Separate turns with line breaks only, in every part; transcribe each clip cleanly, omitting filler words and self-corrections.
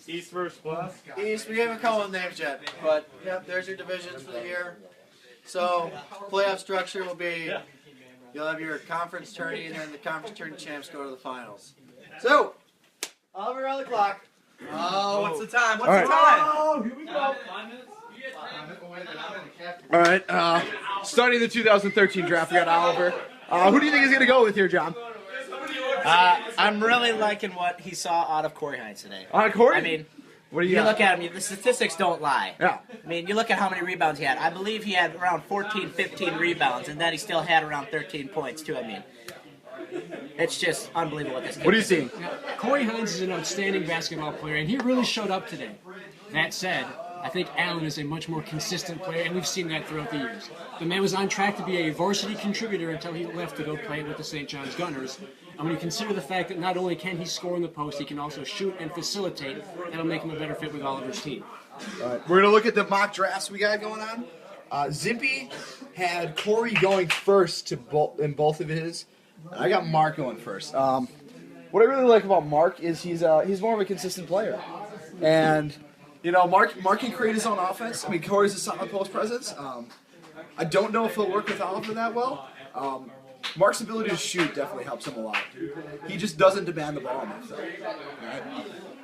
East versus West.
East, we haven't called names yet, but yep, there's your divisions for the year. So, playoff structure will be, you'll have your conference tourney, and then the conference tourney champs go to the finals. So, Oliver on the clock.
Oh, what's the time? What's
All
the
right.
time?
Oh, here we go.
All right. Starting the 2013 draft, we got Oliver. Who do you think is going to go with here, John?
I'm really liking what he saw out of Corey Hines today.
Corey?
I mean,
what do
you
got?
look at him, the statistics don't lie.
Yeah.
I mean, you look at how many rebounds he had. I believe he had around 14, 15 rebounds, and then he still had around 13 points, too. I mean, it's just unbelievable what this kid
What are you
did.
seeing?
Corey Hines is an outstanding basketball player, and he really showed up today. That said, I think Allen is a much more consistent player, and we've seen that throughout the years. The man was on track to be a varsity contributor until he left to go play with the St. John's Gunners. And when you consider the fact that not only can he score in the post, he can also shoot and facilitate, that'll make him a better fit with Oliver's team.
All right. We're going to look at the mock drafts we got going on. Zippy had Corey going first in both of his. I got Mark going first. What I really like about Mark is he's more of a consistent player. And, you know, Mark can create his own offense. I mean, Corey's a solid post presence. I don't know if he'll work with Oliver that well. Mark's ability to shoot definitely helps him a lot. He just doesn't demand the ball enough, though. All right.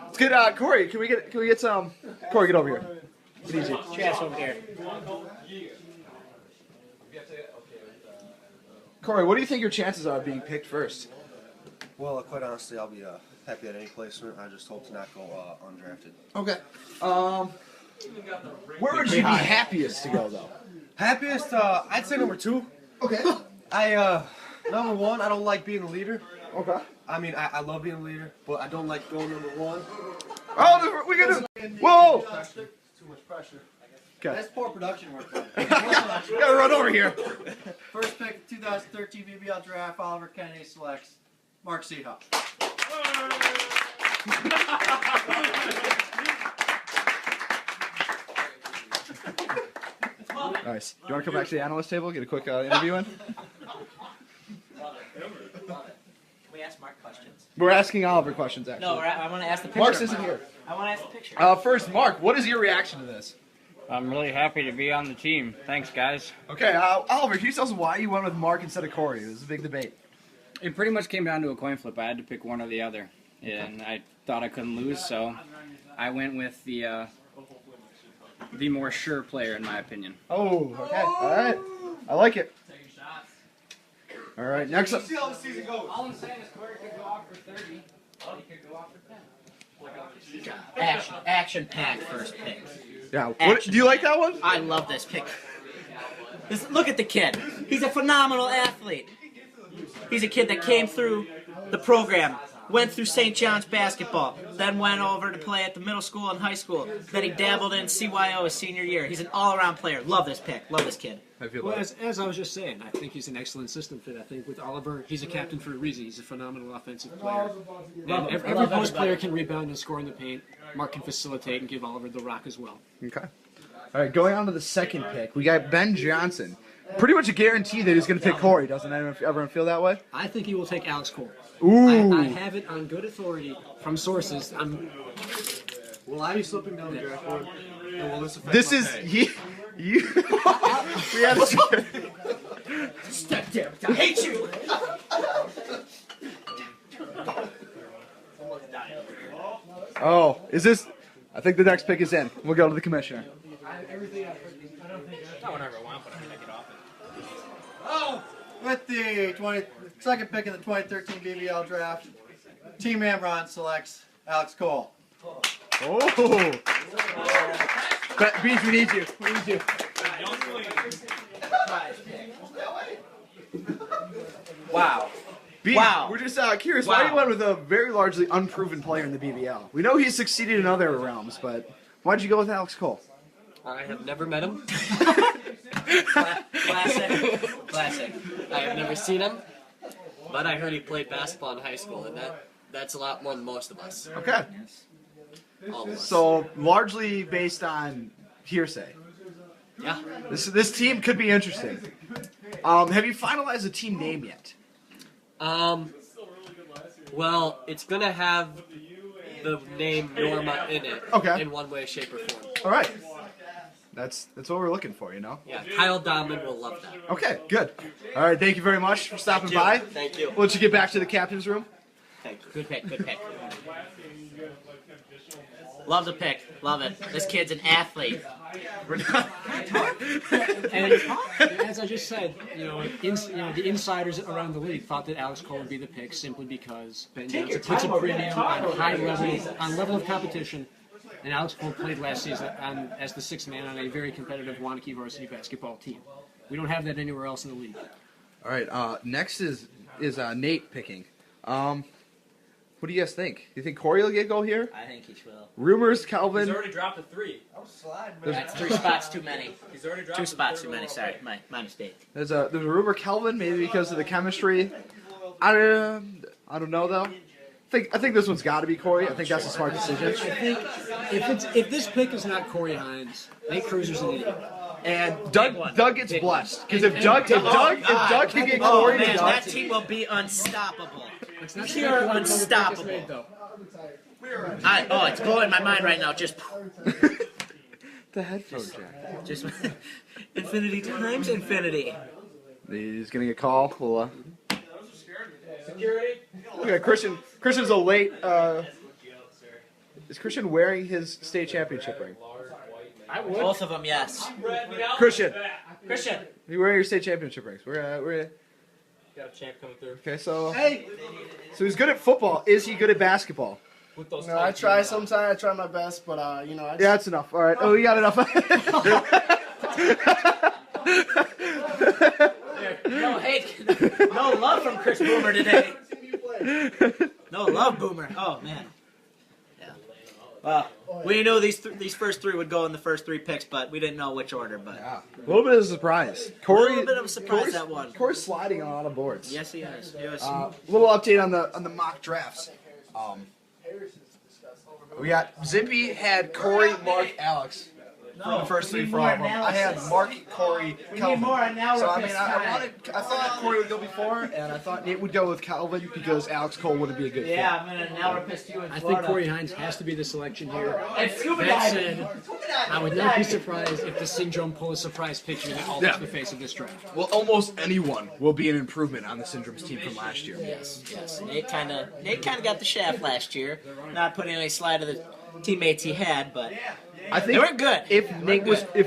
Let's get Corey. Can we get some? Corey, get over here. Get easy.
Chance over here.
Corey, what do you think your chances are of being picked first?
Well, quite honestly, I'll be happy at any placement. I just hope to not go undrafted.
Okay. Where would you be happiest to go, though?
Happiest? I'd say number 2.
Okay.
Number 1, I don't like being the leader.
Okay.
I mean, I love being a leader, but I don't like going number 1.
Oh, we got to. Whoa!
Too much pressure.
Okay.
That's poor production work.
Gotta run over here.
First pick, 2013 BBL Draft, Oliver Kennedy selects Mark Seahawk.
Nice. Do you want to come back to the analyst table, get a quick interview in?
Can we ask Mark questions?
We're asking Oliver questions, actually.
No, I want to ask the picture.
Mark's isn't here.
I want to ask the picture.
First, Mark, what is your reaction to this?
I'm really happy to be on the team. Thanks, guys.
Okay, Oliver, can you tell us why you went with Mark instead of Corey? It was a big debate.
It pretty much came down to a coin flip. I had to pick one or the other, and I thought I couldn't lose, so I went with the more sure player, in my opinion.
Oh, okay. All right. I like it. All right, next up.
See how the season goes.
All I'm saying is Corey could go off for 30. He could go off for 10.
Action-packed first pick.
Yeah. What, do you like that one?
I love this pick. Look at the kid. He's a phenomenal athlete. He's a kid that came through the program, went through St. John's basketball, then went over to play at the middle school and high school. Then he dabbled in CYO his senior year. He's an all-around player. Love this pick. Love this kid.
I feel
Well,
like.
as I was just saying, I think he's an excellent system fit. I think with Oliver, he's a captain for a reason. He's a phenomenal offensive player. And every post player can rebound and score in the paint. Mark can facilitate and give Oliver the rock as well.
Okay. All right, going on to the second pick, we got Ben Johnson. Pretty much a guarantee that he's going to pick Corey. Doesn't everyone feel that way?
I think he will take Alex Cole.
Ooh.
I have it on good authority from sources.
Will I be slipping down the draft board? And will this affect
This
my
is
pay?
you. We had to.
Step down. I hate you.
Oh, is this? I think the next pick is in. We'll go to the commissioner.
With the second pick in the 2013 BBL Draft, Team Amron selects Alex Cole.
Oh. Beach, we need you. We need you.
Wow.
Beach,
Wow.
we're just curious why
Wow.
you went with a very largely unproven player in the BBL. We know he's succeeded in other realms, but why'd you go with Alex Cole?
I have never met him.
Classic.
I have never seen him, but I heard he played basketball in high school, and that's a lot more than most of us.
Okay.
All of us.
So largely based on hearsay.
Yeah.
This team could be interesting. Have you finalized a team name yet?
Well, it's gonna have the name Norma in it.
Okay.
In one way, shape, or form.
All right. That's what we're looking for, you know?
Yeah, Kyle Dahman will love that.
Okay, good. All right, thank you very much for stopping by.
Thank you.
We'll let you get back to the captain's room.
Thank you. Good pick. Good pick. Love the pick. Love it. This kid's an athlete.
And as I just said, the insiders around the league thought that Alex Cole would be the pick simply because Ben Johnson puts a premium on level of competition. And Alex Cole played last season as the sixth man on a very competitive Wanakee varsity basketball team. We don't have that anywhere else in the league.
All right, next is Nate picking. What do you guys think? Do you think Corey will get a go here?
I think he will.
Rumors, Calvin.
He's already dropped a 3.
That's 3 spots too many.
He's already dropped
2
a
spots
third
too many.
overall
Sorry,
pick.
my mistake.
There's a rumor, Calvin, maybe because of the chemistry. I don't know though. I think this one's got to be Corey. I think that's a smart decision.
I think if this pick is not Corey Hines, Nate Cruzer's an idiot.
And Doug gets blessed because if Doug can get
Oh
Corey,
man,
Doug,
that team will be unstoppable.
It's not
Pure unstoppable.
though.
It's blowing my mind right now. Just
the headphone jack.
Just infinity times infinity.
He's gonna get called. We'll,
Security?
look at Christian. Christian's a late. Is Christian wearing his state championship ring?
I would.
Both of them, yes.
Christian,
Christian.
are you wearing your state championship rings? We're
Got a champ coming through.
okay. So so he's good at football. Is he good at basketball?
With those
No, I try sometimes. I try my best, but I just,
Yeah, that's enough. All right. Oh, we got enough.
No hate. No love from Chris Boomer today. No love, Boomer. Oh man. Yeah. Well, we knew these first 3 would go in the first 3 picks, but we didn't know which order. But
A little bit of a surprise. Corey,
a little bit of a surprise that one.
Corey's sliding on a lot of boards.
Yes, he is. It was,
Little update on the mock drafts. We got Zippy had Corey, Mark, Alex. For the first 3 for all of them. I had Mark, Corey, Calvin.
more analysis
So I mean,
time.
I thought Corey would go before, and I thought Nate would go with Calvin because Alex Cole wouldn't be a good fit.
yeah, I'm gonna now piss you in
I
Florida.
think Corey Hines has to be the selection here.
And scuba
That
diving.
said, I would not be surprised if the Syndrome pull a surprise picture that alters the face of this draft.
Well, almost anyone will be an improvement on the Syndrome's team from last year.
Yes. Nate kind of got the shaft last year. Not putting any slide of the teammates he had, but
I think
they were good.
If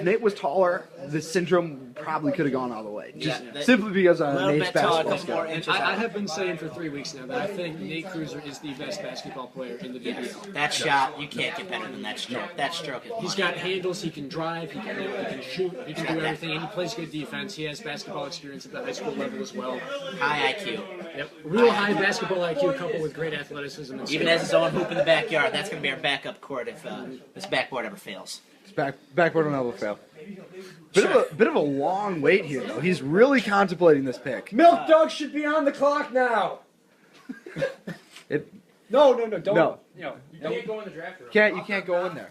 Nate was taller, the Syndrome probably could have gone all the way. Just
Yeah,
simply because
a
of
little
Nate's
bit taller,
basketball
a couple more
skill.
inches.
I have been saying for 3 weeks now that I think Nate Cruiser is the best basketball player in the BBL.
That shot, you can't get better than that stroke. That stroke is
He's got handles, he can drive, he can shoot, he can do everything, and he plays good defense. He has basketball experience at the high school level as well.
high IQ.
Yep. Real high basketball IQ coupled with great athleticism and
Even
skill.
has his own hoop in the backyard. That's going to be our backup court if this backboard ever fails.
Backboard on elbow fail. Bit of a long wait here though. He's really contemplating this pick.
Milk Dog should be on the clock now. No, don't.
No.
You
can't go in the draft room.
You can't go in there.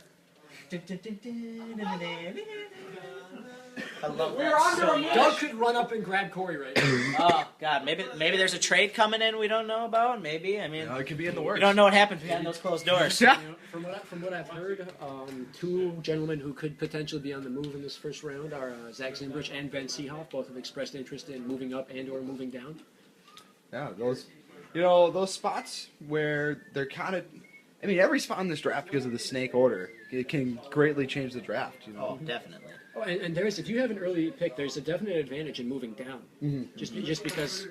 I love that so much.
Doug could run up and grab Corey right now.
Oh God, maybe there's a trade coming in we don't know about. Maybe
It could be in the works.
we don't know what happens behind those closed doors.
Yeah.
From what I've heard, 2 gentlemen who could potentially be on the move in this first round are Zach Zimbrich and Ben Seehoff. Both have expressed interest in moving up and/or moving down.
Yeah, those spots where they're kind of. I mean, every spot in this draft because of the snake order, it can greatly change the draft. You know.
Oh, definitely.
Oh, and if you have an early pick, there's a definite advantage in moving down. Just because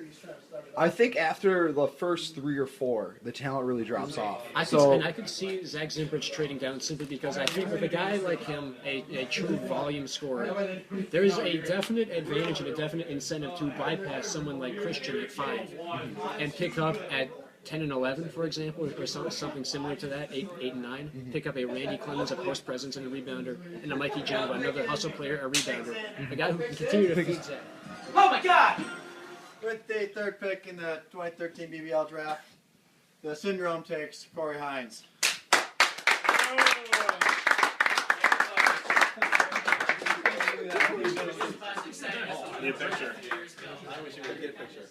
I think after the first 3 or 4, the talent really drops off.
I could see Zach Zimbrich trading down simply because I think with a guy like him, a true volume scorer, there is a definite advantage and a definite incentive to bypass someone like Christian at 5 and pick up at 10 and 11, for example, or something similar to that, 8 and 9. Pick up a Randy Clemens, a post presence and a rebounder, and a Mikey Jumbo, another hustle player, a rebounder, a guy who can continue to feed Zach.
Oh my God!
With the 3rd pick in the 2013 BBL Draft, the Syndrome takes Corey Hines.
Need a picture.
I wish we could get a picture.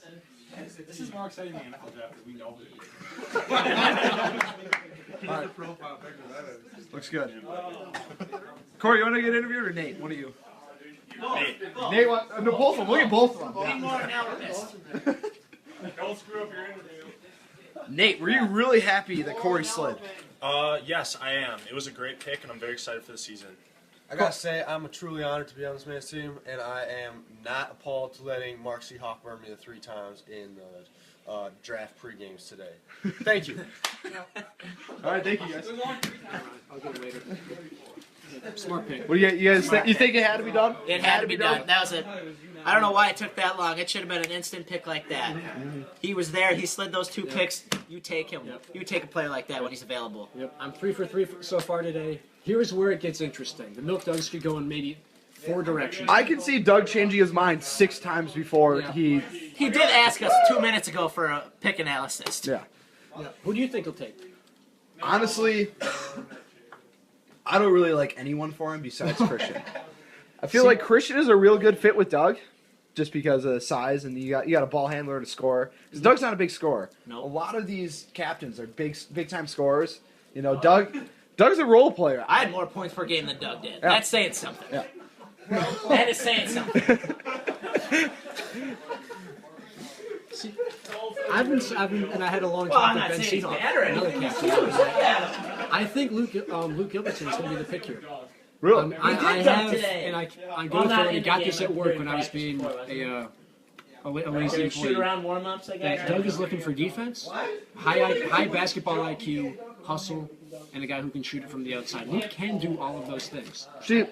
This is more exciting than the NFL draft because we know
Looks good. Corey, you want to get interviewed or Nate? One of you. Nate, no, both of them. Look at both of them.
Be more analogous.
Don't screw up your interview.
Nate, were you really happy that Corey slid?
Yes, I am. It was a great pick, and I'm very excited for the season.
I gotta say, I'm truly honored to be on this man's team, and I am not appalled to letting Mark C. Hawk burn me the 3 times in the draft pre-games today. Thank you.
All right, thank you guys.
I'll get it later. Smart pick.
What do you guys think? You think it had to be done?
It had to be done. That was I don't know why it took that long. It should have been an instant pick like that. He was there. He slid those 2 picks. You take him. You take a player like that when he's available.
Yep, I'm 3 for 3 so far today. Here's where it gets interesting. The Milk Dugs could go in maybe 4 directions.
I can see Doug changing his mind 6 times before he.
He did ask us 2 minutes ago for a pick analysis.
Yeah.
Who do you think he'll take?
Honestly, I don't really like anyone for him besides Christian. I feel like Christian is a real good fit with Doug, just because of the size and you got a ball handler to score. Because Doug's not a big scorer.
No.
A lot of these captains are big time scorers. You know, Doug's a role player.
I had more points per game than Doug did.
Yeah.
That's saying something.
Yeah.
That is saying something.
See, I've been, and I had a long
Well, I'm
talk
not
with Ben
saying he's
Seahawk,
bad or
another
anything.
captain. I think Luke Gilbertson is going to be the pick here.
Really?
I
did
have,
today.
and I'm
Well,
going
not
to
in
I
the
got
game,
this at
like
work
during
when I was
practice
being
before, wasn't
a lazy
Shoot
employee.
around warm-ups, I guess.
That Doug is looking for defense, high basketball IQ, hustle, and a guy who can shoot it from the outside. Luke can do all of those things.
See,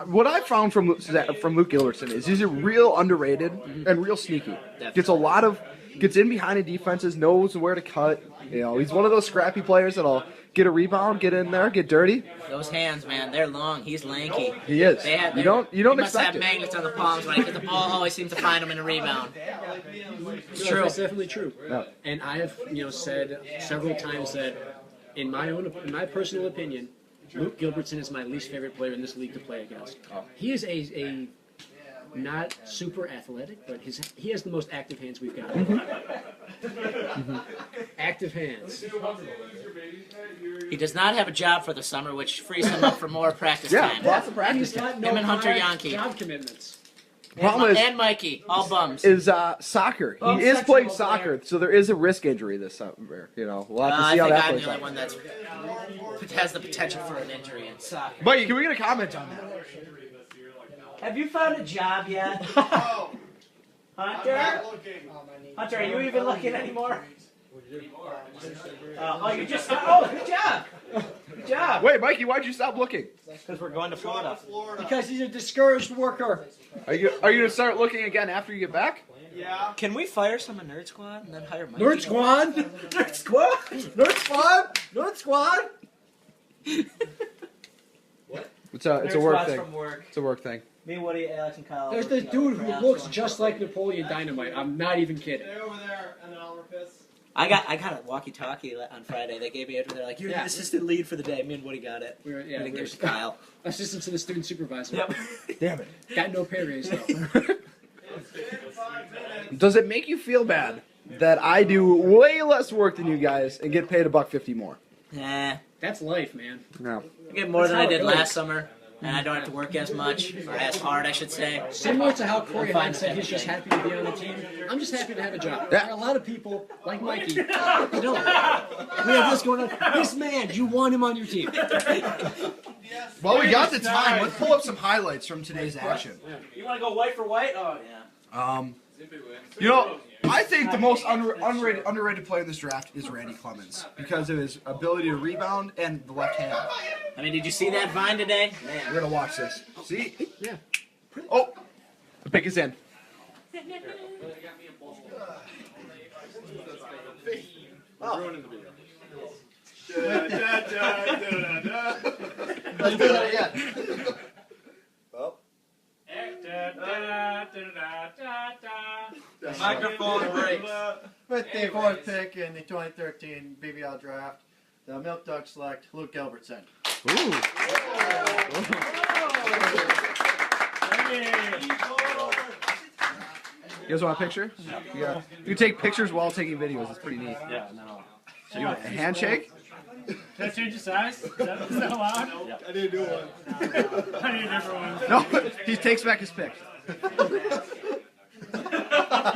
what I found from Luke Gilbertson is he's a real underrated and real sneaky. Gets in behind the defenses, knows where to cut. You know, he's one of those scrappy players that'll get a rebound, get in there, get dirty.
Those hands, man, they're long. He's lanky.
He is. You don't
he must
expect
have
it.
magnets on the palms when I get the ball. Always seems to find him in a rebound. It's true.
That's definitely true.
Yeah.
And I have, said several times that, in my personal opinion, Luke Gilbertson is my least favorite player in this league to play against. He is a not super athletic, but he has the most active hands we've got. Active hands.
He does not have a job for the summer, which frees him up for more practice
Yeah,
time.
lots of practice.
He's got no
Him and Hunter
prior
Yankee.
job commitments.
Problem is,
And Mikey, all bums.
is soccer.
Oh,
He is
sexual
playing
player.
soccer, so there is a risk injury this summer. You know, we'll have to
I
see how
think
that
I'm
plays
the only
out.
one that has the potential for an injury in soccer.
Mikey, can we get a comment on that?
Have you found a job yet? Hunter? Hunter, are you even looking anymore? You just... Oh, good job. Good job.
Wait, Mikey, why'd you stop looking?
Because we're going to Florida.
Because he's a discouraged worker.
Are you gonna start looking again after you get back?
Can we fire some of Nerd Squad and then hire Mikey?
Nerd Squad! Nerd Squad! Nerd Squad! Nerd Squad!
It's a
Nerd
work
Squad's
thing.
from work.
It's a work thing.
Me, Woody, Alex, and Kyle.
There's this dude who looks just like Napoleon Dynamite. I'm not even kidding.
I got a walkie-talkie on Friday. They gave me it. They're like, "You're the assistant lead for the day." Me and Woody got it.
We're
We didn't give it to Kyle.
assistant to the student supervisor.
Yep.
Damn it.
Got no pay raise though.
Does it make you feel bad that I do way less work than you guys and get paid $1.50 more?
Nah.
That's life, man.
No.
I get more than
That's
I
how it
did
goes.
last summer, and I don't have to work as much, or as hard, I should say.
Similar to how Corey
I'm fine
Hahn said
with
he's just
everything.
happy to be on the team, I'm just happy to have a job.
Yeah.
There are a lot of people, like Mikey, who don't. We have this going on. This man, you want him on your team.
Well, we got the time. Let's pull up some highlights from today's action.
You want to go white for white? Oh, yeah.
You know, I think the most underrated player in this draft is Randy Clemens because of his ability to rebound and the left hand.
I mean, did you see that vine today?
We're gonna watch this. See?
Yeah.
Oh, the pick is in.
Let's do that again. Microphone breaks. With the 4th pick in the 2013 BBL Draft, the Milk Ducks select Luke Gilbertson.
You guys want a picture? Yeah. You take pictures while taking videos. It's pretty neat.
Yeah, no.
So you want a handshake?
Did I change the size? Is that allowed?
I didn't do one.
I need a different one.
No, he takes back his pick.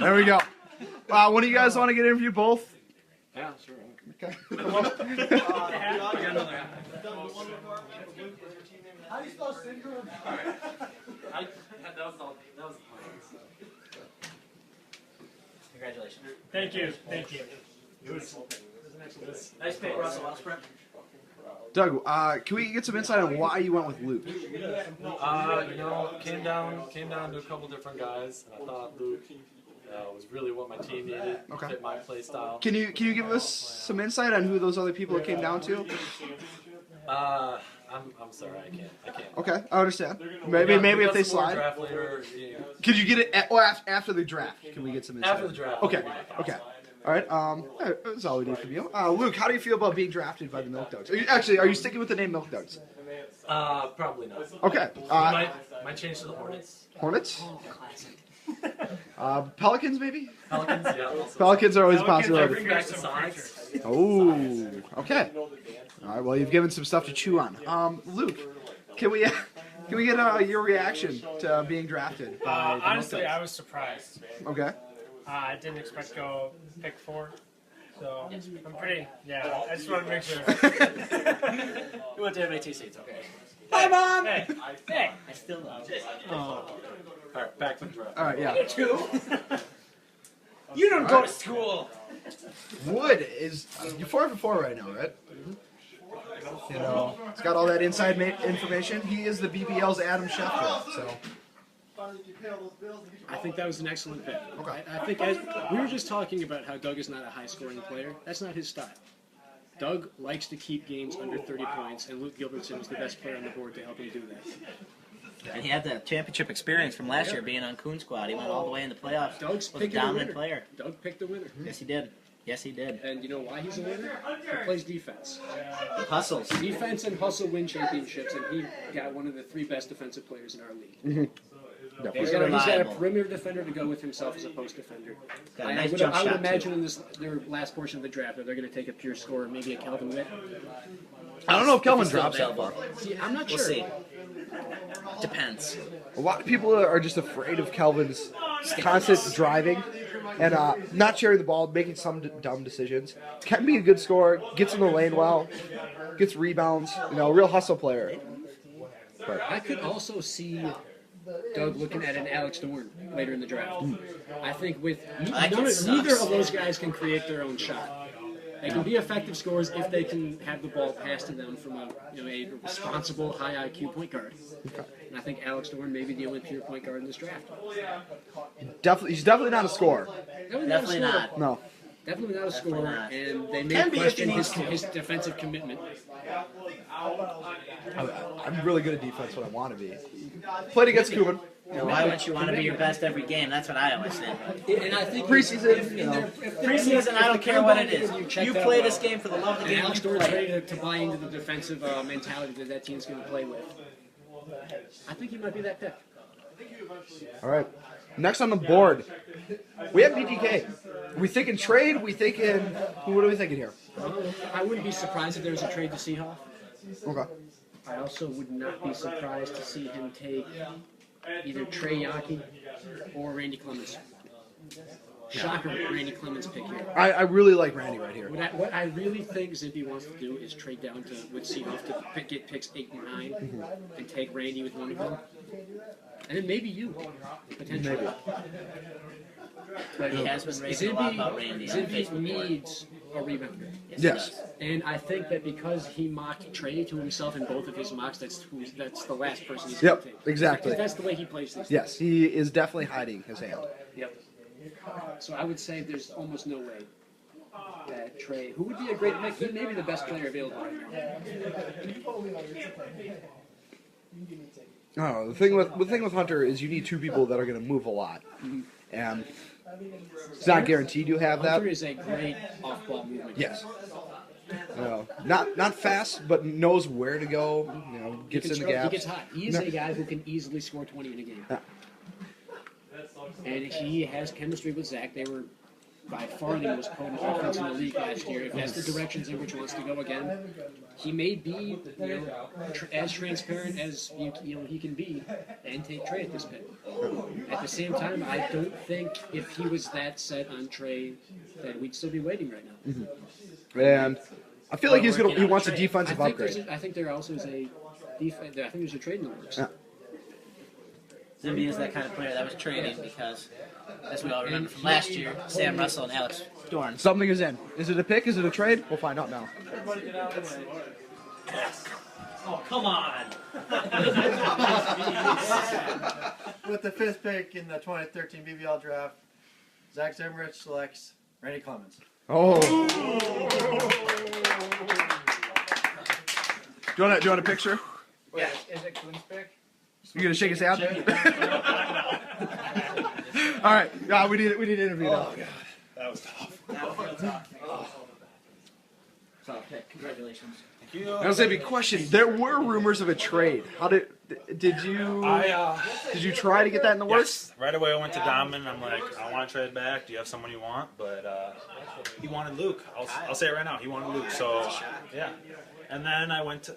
There we go. When do you guys want to get interviewed? Both?
Yeah, sure.
Okay.
I got another hat.
How do you spell syndrome?
That was all. That was the plan.
Congratulations.
Thank you. Thank you.
Nice pick, Russell. Well spread.
Doug, can we get some insight on why you went with Luke?
Came down to a couple different guys, and I thought Luke was really what my team needed.
Okay.
Fit my play style.
Can you give us some insight on who those other people it came down to?
I'm sorry, I can't.
Okay, I understand. Maybe if they slide.
Draft later,
Could you get it after the draft? Can we get some insight?
After the draft.
Okay. Okay. All right. That's all we need from you. Luke, how do you feel about being drafted by the Milk Dugs? Are you sticking with the name Milk Dugs?
Probably not.
Okay.
Might change to the Hornets.
Hornets? Pelicans, maybe?
Pelicans, yeah. Also.
Pelicans are always a
Pelicans
possibility.
Back to Sonics.
Oh, okay. All right. Well, you've given some stuff to chew on. Luke, can we get your reaction to being drafted? By the
Honestly,
Milk
I
Dugs?
was surprised.
Okay.
I didn't expect to go pick 4. So I'm pretty. Yeah, I just want to make sure.
You went to every 2 seats, okay.
Bye, Mom. Hey.
I still love it.
All right, back to the draft.
All right. Yeah.
You don't go to school.
Wood is you're 4 for 4 right now, right? You know, he's got all that inside information. He is the BBL's Adam Schefter. So.
I think that was an excellent pick.
Okay.
I think we were just talking about how Doug is not a high-scoring player. That's not his style. Doug likes to keep games under 30 points, and Luke Gilbertson is the best player on the board to help him do that.
And he had the championship experience from last year being on Coon Squad. He went all the way in the playoffs.
Doug's
was a
picking a
dominant
winner.
player.
Doug picked the winner.
Yes, he did. Yes, he did.
And you know why he's a winner? He plays defense.
Hustles.
Defense and hustle win championships, and he got one of the 3 best defensive players in our league. He's got a perimeter defender to go with himself as a post defender.
Got a nice jump
I would
shot,
imagine in their last portion of the draft that they're going to take a pure scorer, maybe a Calvin Witt.
I don't know if Kelvin
Still
drops that
available.
far.
See, I'm not
We'll
sure.
see. Depends.
A lot of people are just afraid of Kelvin's constant driving and not sharing the ball, making some dumb decisions. Can be a good scorer, gets in the lane well, gets rebounds. You know, a real hustle player. But
I could also see Doug looking at an Alex Dorn later in the draft. I think with neither of those guys can create their own shot. They can be effective scorers if they can have the ball passed to them from a responsible, high IQ point guard. And I think Alex Dorn may be the only pure point guard in this draft.
he's definitely not a scorer.
Definitely not.
No.
Definitely not a scorer,
not.
and they may
Can be if
question
he needs
his defensive commitment.
I'm really good at defense when I want to be. Played against Cuban.
Why wouldn't you want to be your best every game? That's what I always say.
And I think
Preseason,
Preseason, I don't care what it is. You play this game for the love of the game.
Alex
You
Dorn's
play
ready
it.
to buy into the defensive mentality that team's going to play with. I think he might be that pick.
All right. Next on the board, we have BTK. We thinking trade? We thinking? What are we thinking here?
I wouldn't be surprised if there was a trade to Seahawks.
Okay.
I also would not be surprised to see him take either Trey Yockey or Randy Clemens. Shocker, Randy Clemens pick here.
I really like Randy right here.
What I really think Zippy wants to do is trade down with Seahawks to get picks 8 and 9 and take Randy with one of them. And then maybe you, potentially.
Maybe.
But
He has been raving a lot about Randy on
Zippy
Facebook.
needs a rebounder.
Yes.
And I think that because he mocked Trey to himself in both of his mocks, that's the last person he's
Yep,
going to take.
exactly.
Because that's the way he plays these
Yes, he is definitely hiding his hand.
Yep. So I would say there's almost no way that Trey, who would be a great pick, he may be the best player available right now.
Oh, the thing with Hunter is you need 2 people that are going to move a lot, and it's not guaranteed you have that.
Hunter is a great off-ball movement.
Yes. Not fast, but knows where to go. You know, gets in the
He
gaps.
gets hot. He is a guy who can easily score 20 in a game. and he has chemistry with Zach. They were by far the most potent offense in the league last year. If that's the direction Zimbrich wants to go again, he may be as transparent as he can be and take Trey at this pick. At the same time, I don't think if he was that set on Trey that we'd still be waiting right now.
Mm-hmm. And I feel like he wants a defensive upgrade.
I think there also is a defense. I think there's a trade in the works.
Yeah.
Zimby is that kind of player that was trading because, as we all remember from last year, Sam Russell and Alex Dorn.
Something is in. Is it a pick? Is it a trade? We'll find out now.
Everybody get out of the way.
Yes. Oh, come on.
With the 5th pick in the 2013 BBL Draft, Zach Zimbrich selects Randy Clemens.
Oh. Do you want a picture?
Yeah. Is it Quinn's pick?
You gonna shake his hand? All right. Yeah, we need to interview now.
God, that was tough.
Solid pick. Congratulations.
Thank you.
I was saying, question. There were rumors of a trade. How did you? Did you try to get that in the works?
Yes. Right away I went to Donovan. I'm like, I want to trade back. Do you have someone you want? But he wanted Luke. I'll say it right now. He wanted Luke. So yeah. And then I went to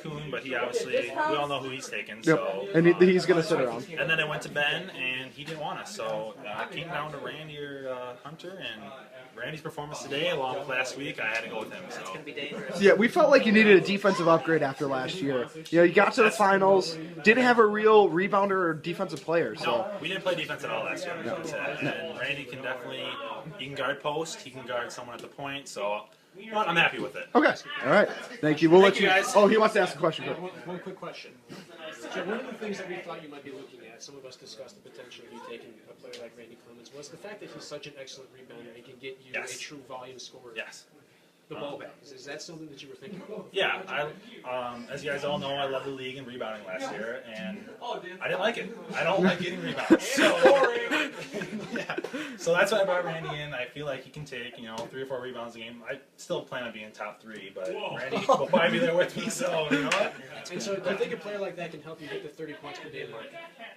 Kuhn, but he obviously, we all know who he's taking. So
Yep. And he's gonna sit around.
And then I went to Ben, and he didn't want us. So I came down to Randy or Hunter, and Randy's performance today, along with last week, I had to go with him. So
It's going to be dangerous.
Yeah, we felt like you needed a defensive upgrade after last year. You know, you got to the finals, didn't have a real rebounder or defensive player. So.
no, we didn't play defense at all last year. And Randy can definitely, he can guard post, he can guard someone at the point. So I'm happy with it.
Okay. All right. Thank you. We'll let you.
guys.
Oh, he wants to ask a question.
One quick question. So one of the things that we thought you might be looking at, some of us discussed the potential of you taking a player like Randy Clemens, was the fact that he's such an excellent rebounder and can get you
Yes.
a true volume scorer.
Yes.
The ball back. Is that something that you were thinking about?
Yeah, as you guys all know, I led the league in rebounding last year, and I didn't like it. I don't like getting rebounds. So, yeah. So that's why I brought Randy in. I feel like he can take, 3 or 4 rebounds a game. I still plan on being top 3, but Randy will probably be there with me, so you know what?
And so do you think a player like that can help you hit the 30 points per game mark?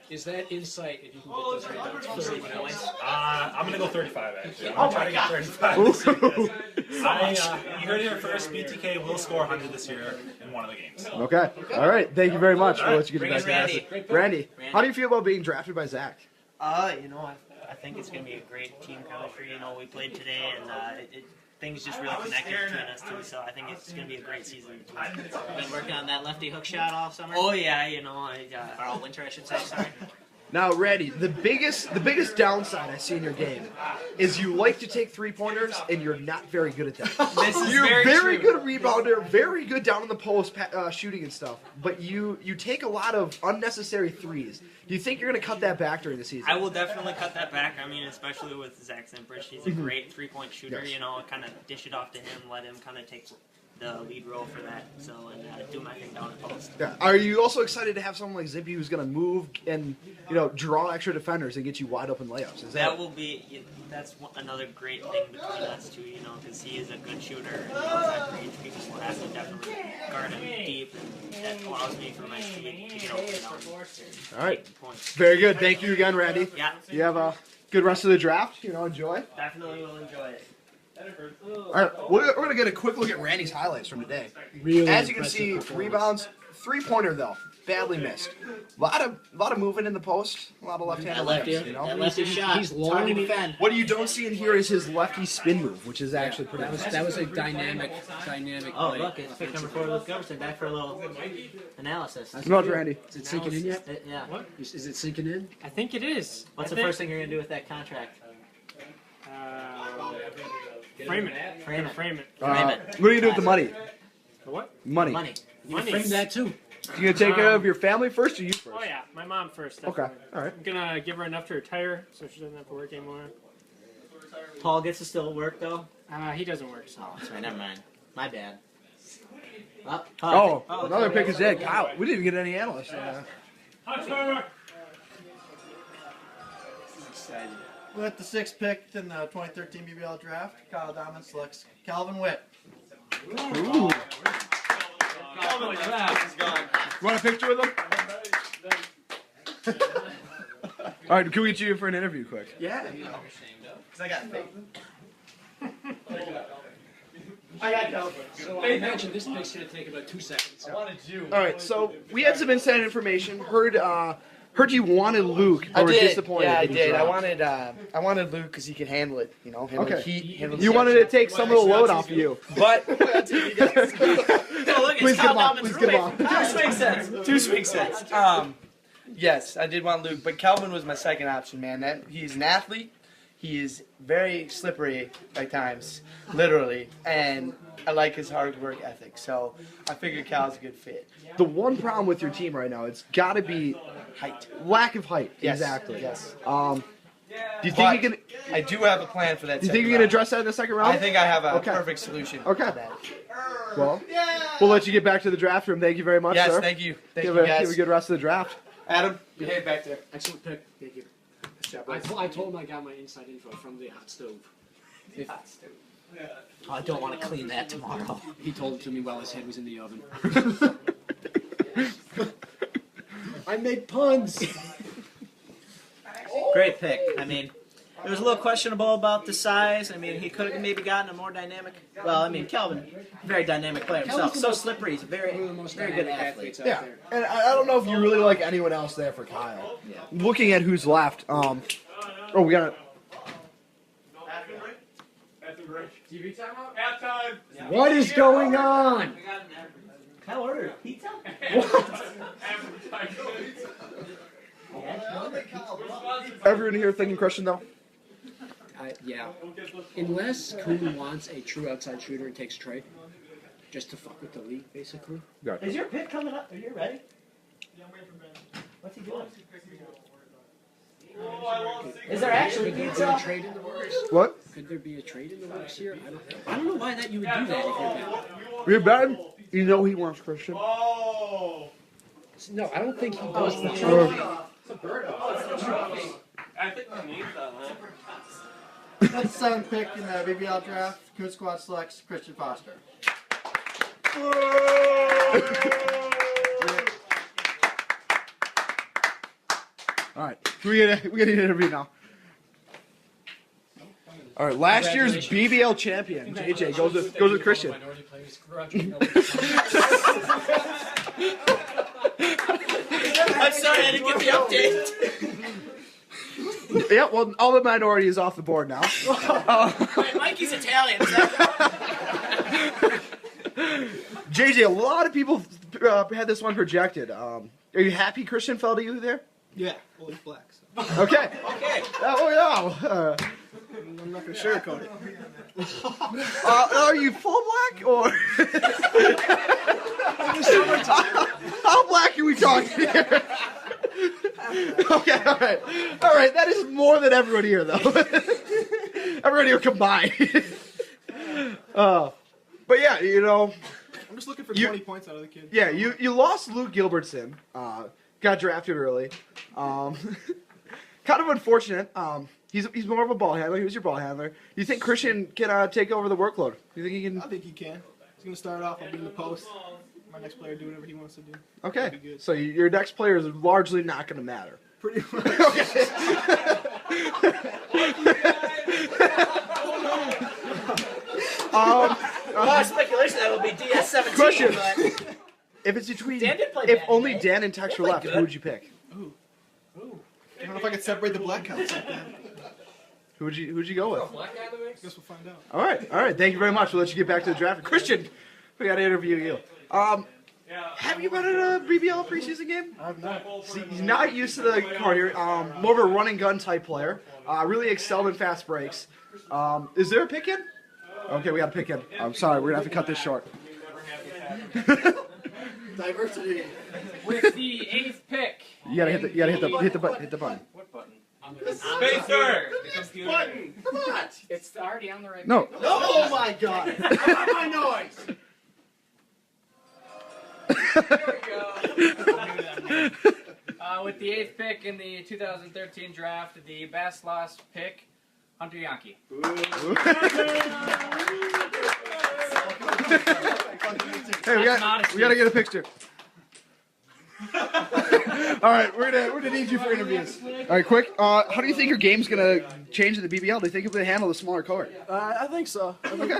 Is that insight if you can get those rebounds from someone else?
I'm going to go 35, actually. I'm going to try to get 35 this year. You heard it here first. BTK will score 100 this year in one of the games.
Okay. All right. Thank you very much. We'll let you get
Bring
back
us
to
Randy.
Randy, how do you feel about being drafted by Zach?
I think it's going to be a great team chemistry. We played today, and things just really connected between us two. So I think it's going to be a great season.
Been working on that lefty hook shot all summer?
Oh yeah,
Or all winter, I should say. Sorry.
Now, Randy, the biggest downside I see in your game is you like to take 3-pointers and you're not very good at that.
This is
You're
very
good rebounder, very good down in the post shooting and stuff, but you take a lot of unnecessary threes. Do you think you're going to cut that back during the season?
I will definitely cut that back. Especially with Zach Zimbrich, he's a great 3-point shooter.
Yes.
Kind of dish it off to him, let him kind of take the lead role for that. So and do my thing down the post.
Yeah. Are you also excited to have someone like Zippy who's going to move and draw extra defenders and get you wide open layups?
That will be. That's another great thing between us two. Because he is a good shooter and he knows that range. People will have to definitely guard him deep, and that allows me for my speed to get open down.
All right. Very good. Thank you again, Randy.
Yeah.
You have a good rest of the draft. Enjoy.
Definitely will enjoy it.
All right, we're going to get a quick look at Randy's highlights from today.
Really
As you can
impressive
see,
performance.
rebounds, 3-pointer though, badly missed. A lot of movement in the post, a lot of left-handed layups.
That lefty shot.
He's
It's hard to
long.
defend.
What you don't see in here is his lefty spin move, which is actually pretty nice.
That was a dynamic
Oh,
play.
look, it's pick number 4, Luke Gummerson, back for a little analysis.
No, it's Randy.
Is it sinking in yet?
Yeah.
Is it sinking in?
I think it is.
What's the first thing you're going to do with that contract?
Frame it.
Frame it.
Frame it.
What are you going to do with the money?
The what?
Money.
Money.
You can frame that too.
You going to take care of your family first or you first?
Oh yeah, my mom first.
Okay,
Definitely.
all right.
I'm gonna give her enough to retire, so she doesn't have to work anymore.
Paul gets to still work, though?
He doesn't work. So.
Oh, that's right. Never mind. My bad.
Oh, another pick is dead. Kyle, we didn't even get any analysts.
With the 6th pick in the 2013 BBL Draft, Kyle Diamond selects Calvin Witt.
Ooh. You want a picture with him? All right, can we get you in for an interview quick?
Yeah. Because I got faith.
So I imagine this pick's going to take about 2 seconds.
All right, so we had some inside information. Heard you wanted Luke.
I
Or were
did.
disappointed.
Yeah, I
in the
did.
draft.
I wanted Luke because he could handle it. You know, handle the heat. Handle the
You wanted to take some of the load off of you.
But
Oh, look, it's
Please
Kyle
get him off.
Bauman's
Please get him
roommate.
off.
2 swing sets. 2 swing sets.
yes, I did want Luke, but Calvin was my second option, man. He's an athlete. He is very slippery at times, literally, and I like his hard work ethic. So I figured Cal's a good fit.
The one problem with your team right now, it's got to be
Height.
lack of height.
Yes.
Exactly.
Yes.
Do you
But
think you can?
I do have a plan for that.
Do you think
second
you can
round.
address that in the second round?
I think I have a
Okay.
perfect solution
Okay.
for that.
Well, we'll let you get back to the draft room. Thank you very much,
Yes,
sir.
thank you. Thank
Give
you,
a
guys.
good rest of the draft.
Adam, behave back there.
Excellent pick. Thank you. I told him I got my inside info from the hot stove.
I don't want to clean that tomorrow.
He told it to me while his head was in the oven. I make puns.
Great pick. I mean, it was a little questionable about the size. I mean, he could have maybe gotten a more dynamic. Well, I mean, Calvin, very dynamic player himself. So slippery. He's a very good athlete.
Yeah, and I don't know if you really like anyone else there for Kyle.
Yeah.
Looking at who's left, we got
TV timeout? Halftime.
What is going on?
Kyle ordered pizza?
everyone here thinking Christian though.
Yeah. Unless Kuhn wants a true outside shooter and takes Trey, just to fuck with the league, basically.
Is your pick coming up? Are you ready? What's he doing? Is there actually
Could there be a
pizza?
trade in the works?
What?
Could there be a trade in the works here? I don't know why that you would do that if you're bad.
You're bad. You know he wants Christian.
No, I don't think he does the trade.
I think we need that, huh?
That's the 7th pick in the BBL draft. Coon Squad selects Christian Foster.
All right, we get an interview now. All right, last year's BBL champion JJ goes with Christian.
Minority players,
I'm sorry, I didn't get the update.
Yeah, well, all the minority is off the board now.
Wait, Mikey's Italian. Is that...
JJ, a lot of people had this one projected. Are you happy Christian fell to you there?
Yeah, well, he's black. So.
Okay.
Okay.
Oh yeah.
I'm not going to sugarcoat it.
Are you full black or? How black are we talking here? Okay, all right. That is more than everyone here, though. Everyone here combined. But yeah, you know.
I'm just looking for 20 points out of the kid.
Yeah, you lost Luke Gilbertson. Got drafted early. Kind of unfortunate. He's more of a ball handler. He was your ball handler. Do you think Christian can take over the workload? Do you think he can?
I think he can. He's going to start off. I'll be in the post. My next player do whatever he wants to do.
Okay. So your next player is largely not going to matter.
Pretty much.
A lot of speculation that will be DS17.
Question.
But
If it's between,
Dan did play
if
bad
only
today.
Dan and Tex
Dan
were
played
left,
good.
who would you pick?
I don't know if I could separate the black counts like that.
Who'd you go with?
I guess we'll find out.
All right. Thank you very much. We'll let you get back to the draft. Christian, we got to interview you. Have you been at a BBL preseason game?
I've not.
See, he's not used to the corner. More of a run and gun type player. Really excelled in fast breaks. Is there a pick in? Okay, we got a pick in. I'm sorry, we're gonna have to cut this short.
Diversity.
With the 8th pick.
You gotta hit the button.
What button?
Spacer!
Button. Come on.
It's already on the right.
No.
Oh my God. My noise.
With the 8th pick in the 2013 draft, the best last pick, Hunter Yankee.
Hey, we gotta get a picture. All right, we're gonna need you for interviews. All right, quick. How do you think your game's gonna change in the BBL? Do you think you'll be able to handle the smaller court?
I think so. I think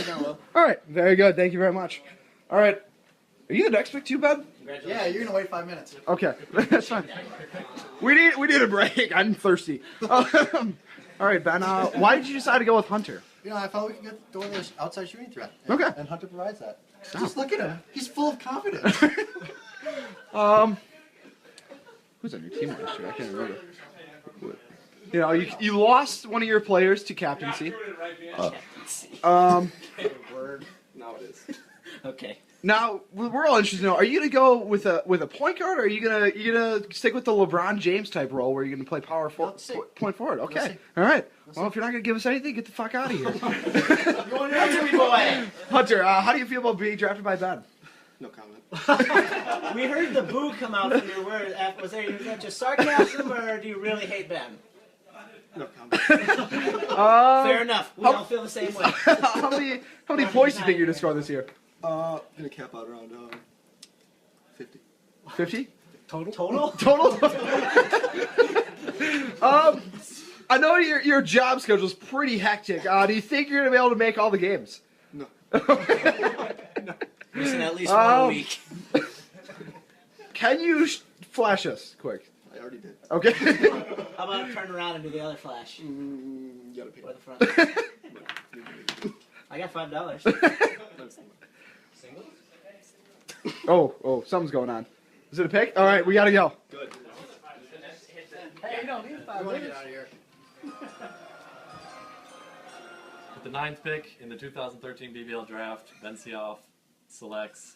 I will.
All right, very good. Thank you very much. All right, are you the next pick too, Ben?
Yeah, you're gonna wait 5 minutes.
Okay, that's fine. We need a break. I'm thirsty. All right, Ben. Why did you decide to go with Hunter?
You know, I thought we could go to the outside shooting threat.
Okay.
And Hunter provides that. Just look at him. He's full of confidence.
Who's on your team last year? I can't remember. You know, you lost one of your players to captaincy.
Word. Now it is. Okay.
Now we're all interested to know: are you gonna go with a point guard, or are you gonna stick with the LeBron James type role, where you're gonna play point forward? Okay, all right. Well, if you're not gonna give us anything, get the fuck out of here. Hunter, how do you feel about being drafted by Ben?
No comment.
We heard the boo come out from your words. Was that just sarcasm, or do you really hate Ben?
No comment.
Fair enough. We all feel the same way.
How many points do you think you're gonna score this year?
I'm gonna cap out around 50.
50?
Total?
I know your job schedule is pretty hectic. Do you think you're gonna be able to make all the games?
No.
Missing at least one a week.
Can you flash us quick?
I already did.
Okay.
How about turn around and do the other flash?
You gotta pay.
Or the front. I got $5.
Oh, something's going on. Is it a pick? All right, we gotta go.
Good. Hey, you don't need 5 minutes. Get out of here.
With the 9th pick in the 2013 BBL Draft, Ben Sioff selects.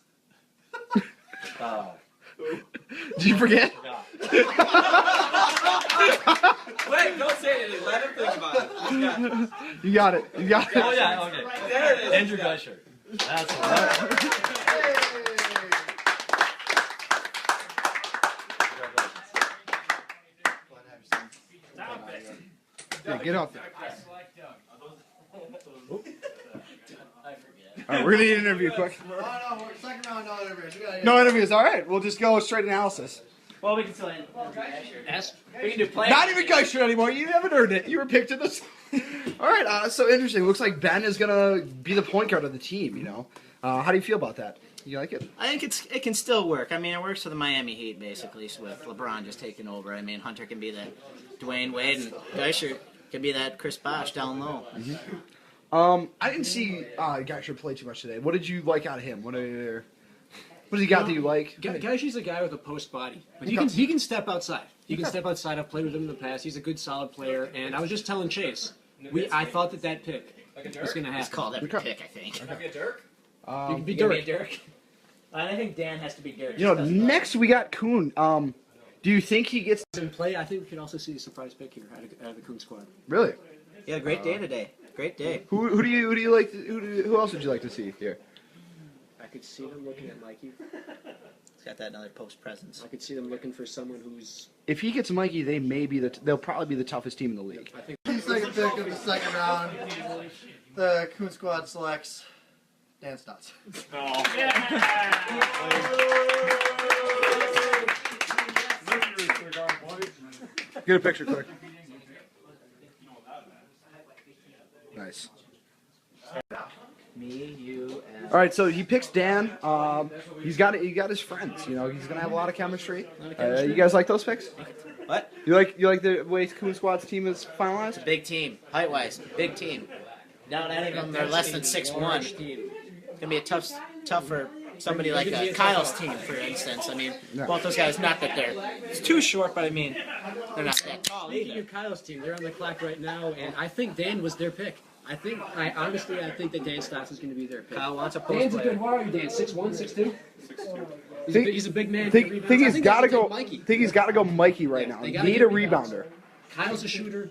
Did you forget?
Wait, don't say anything. Let him think about it.
You got it. You got it.
Oh yeah, okay.
There it is.
Andrew Geisher. That's what.
Yeah, get off there. All right, we're gonna need an interview quick.
Oh, no, second round, no interviews.
No interviews. All right, we'll just go straight analysis.
Well, we can still we can do play.
Not even Geisher anymore. You haven't earned it. You were picked in this. All right, so interesting. Looks like Ben is gonna be the point guard of the team. You know, how do you feel about that? You like it?
I think it can still work. I mean, it works for the Miami Heat basically, so with LeBron just taking over. I mean, Hunter can be the Dwayne Wade, and Geisher can be that Chris Bosh down low.
I didn't see Geisher play too much today. What did you like out of him? What does he got that you like?
Geisher's a guy with a post body, but he can step outside. He can step outside. I've played with him in the past. He's a good, solid player. And I was just telling Chase, I thought that pick was going to happen.
It's called every pick, I think.
Can I be a Dirk?
You can be
You can
Dirk.
be Dirk. I think Dan has to be Dirk.
You know, next we got Kuhn. Do you think he gets
in play? I think we could also see a surprise pick here out of the Kuhn squad.
Really?
Yeah, great day today. Great day.
Who do you like? Who else would you like to see here?
I could see them looking at Mikey.
He's got that another post presence.
I could see them looking for someone who's.
If he gets Mikey, they'll probably be the toughest team in the league.
I think.
Second pick of the second round. The Coon squad selects Dan Stotts.
Oh.
Get a picture quick. Nice.
Me, you, and...
All right, so he picks Dan. He got his friends. You know, he's gonna have a lot of chemistry. You guys like those picks?
What?
You like the way Coon Squad's team is finalized?
Big team, height wise, big team. Not any of them are less than 6'1". It's gonna be a tougher somebody like Kyle's team, for instance. I mean, both those guys, not that it's too short, but I mean, they're not that tall
Speaking
either.
of Kyle's team, they're on the clock right now, and I think Dan was their pick. I think that Dan Stotts is going to be their pick.
Kyle wants a post
Dan's a
player.
good. How are you, Dan? 6'1", 6'2"? He's a big man.
Think he's got to go.
Mikey.
Think he's got to go Mikey right now.
They
Need
gotta
a
get rebounds.
rebounder.
Kyle's a shooter.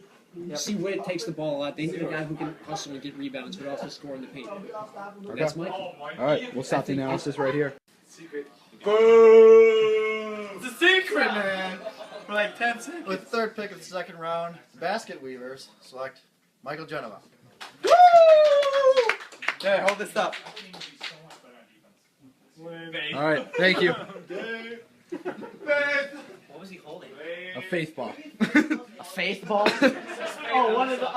See Wade takes the ball a lot. They need a guy who can hustle and get rebounds, but also score in the paint.
Okay.
That's Mikey.
All right, we'll stop the analysis right here.
Boom! It's a secret, man. For like 10 seconds. With the third pick of the second round, the Basket Weavers select Michael Genova. Woo! Okay, hold this up.
All right, thank you.
What was he holding?
A faith ball.
A faith ball? Oh, one of the.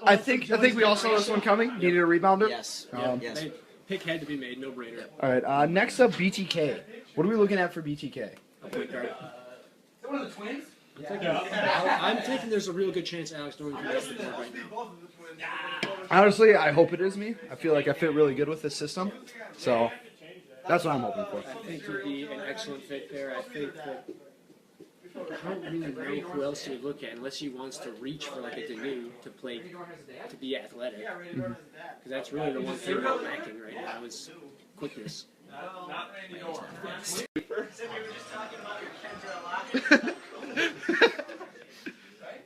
I think we all saw this one coming. Needed a rebounder.
Yes.
Yes. Pick had to be made, no brainer.
All right. Next up, BTK. What are we looking at for BTK?
A point guard.
One of the twins?
I'm thinking there's a real good chance Alex Norman can get the board right now.
Honestly, I hope it is me. I feel like I fit really good with this system, so that's what I'm hoping for.
I think he'd be an excellent fit there. I think that I don't really know who else he would look at unless he wants to reach for like a Danu to play, to be athletic. Because that's really the one thing I'm lacking right now is quickness.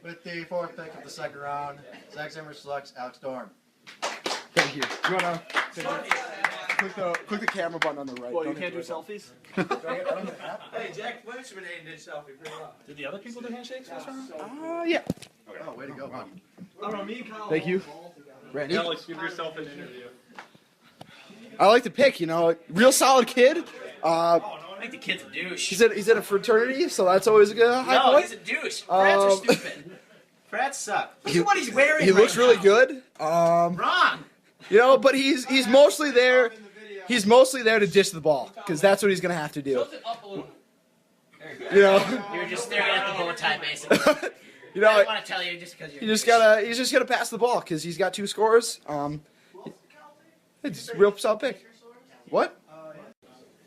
With the 4th pick of the 2nd round, Zach Zimmer selects Alex Dorn.
Thank you. You wanna click the camera button on the right?
Well, you can't do selfies?
Hey, Jack Flinchman did selfie pretty well.
Did the other people do handshakes this round?
Yeah.
Oh, way to go, buddy.
I don't know, me and Kyle.
Thank you, Randy.
Alex, give yourself an interview.
I like the pick. Real solid kid.
I think the kid's a douche.
He's in a fraternity, so that's always a good high
No,
point.
he's a douche. Frats are stupid. Frats suck. Look at what he's wearing.
He looks
right
really
now.
good.
Wrong.
But he's mostly there. He's mostly there to dish the ball because that's what he's gonna have to do.
You were just staring at the bow tie, basically. I don't want to tell you just because you're.
He's just gotta pass the ball because he's got 2 scores. It's a real solid pick. What?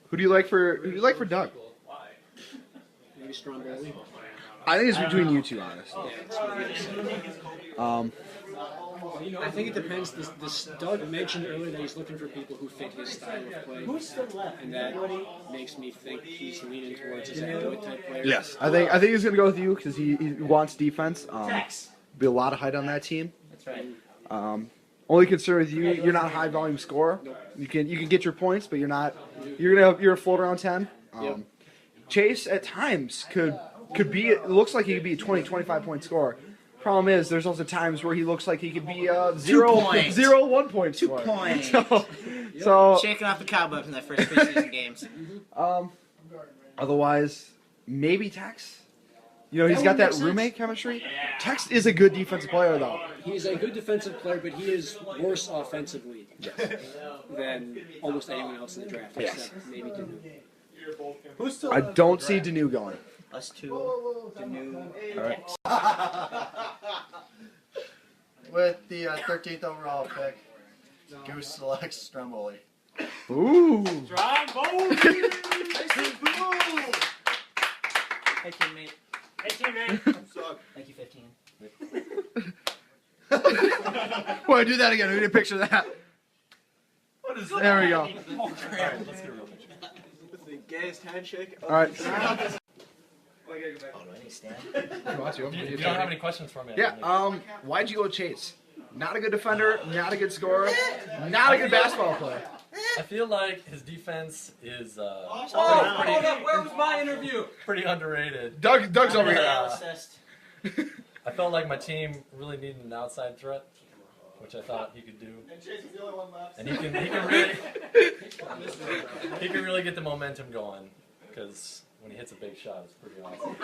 Who do you like for Doug?
Maybe Stromboli.
I think it's between you two, honestly.
I think it depends. This Doug mentioned earlier that he's looking for people who fit his style of play, and that makes me think he's leaning towards a Zach Wood type player.
Yes, I think he's gonna go with you because he wants defense. Be a lot of height on that team.
That's right.
Only concern with you, you're not a high volume scorer. You can get your points, but you're a float around 10. Chase at times could be. It looks like he could be a 20, 25 point scorer. Problem is, there's also times where he looks like he could be a 1 point scorer.
2 points.
So
shaking off the cobwebs in that first preseason games.
Otherwise, maybe Tex. He's got that roommate chemistry. Tex is a good defensive player, though.
He's a good defensive player, but he is worse offensively than almost anyone else in the draft, except maybe Danu.
I don't see Danu going.
Us two, Danu.
All right.
With the 13th overall pick, Goose selects Stromboli.
Ooh.
Stromboli!
Hey, teammate.
Hey, teammate.
Thank you, 15.
Want to do that again? We need a picture of that.
What is
There we go.
Alright, let's get a real picture.
With the gayest handshake.
All right.
Oh, do I need to stand?
You don't have any questions for me?
Yeah. Why'd you go Chase? Not a good defender. Not a good scorer. Not a good basketball player.
I feel like his defense is
Hold up, where was my interview?
pretty underrated.
Doug's over here.
I felt like my team really needed an outside threat, which I thought he could do. And he can really get the momentum going because when he hits a big shot, it's pretty awesome.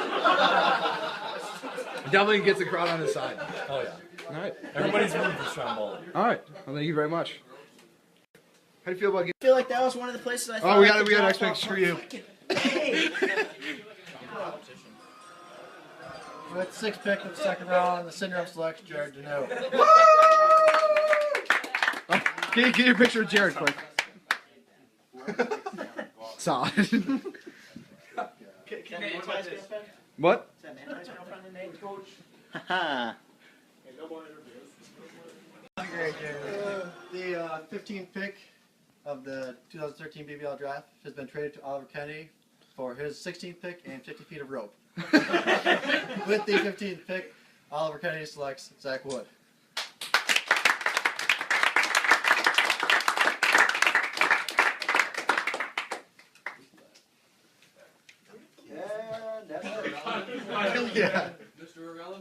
Definitely gets the crowd on his side.
Oh yeah.
All right.
Everybody's rooting for Stromboli.
All right. Well, thank you very much. How do you feel about getting?
I feel like that was one of the places I thought.
Oh, we got next pick. Screw you.
With 6th pick of the 2nd round, the Syndrome selects Jared Deneau.
Get your picture of Jared quick. Solid. What?
Is that Manti's girlfriend in name?
Coach.
Haha.
The 15th pick of the 2013 BBL Draft has been traded to Oliver Kennedy for his 16th pick and 50 feet of rope. With the 15th pick, Oliver Kennedy selects Zach Wood. Yeah.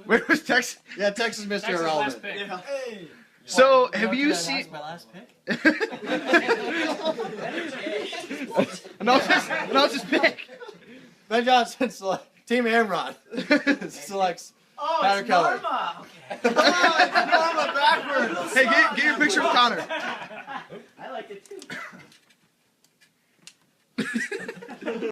Where was Texas?
Yeah, Texas Mr. Irrelevant.
Yeah.
Hey.
So, have you seen?
My last pick.
And I'll just pick.
Ben Johnson Team Amron selects Connor Keller.
Norma backwards. Hey, get your picture of Connor.
I like it too.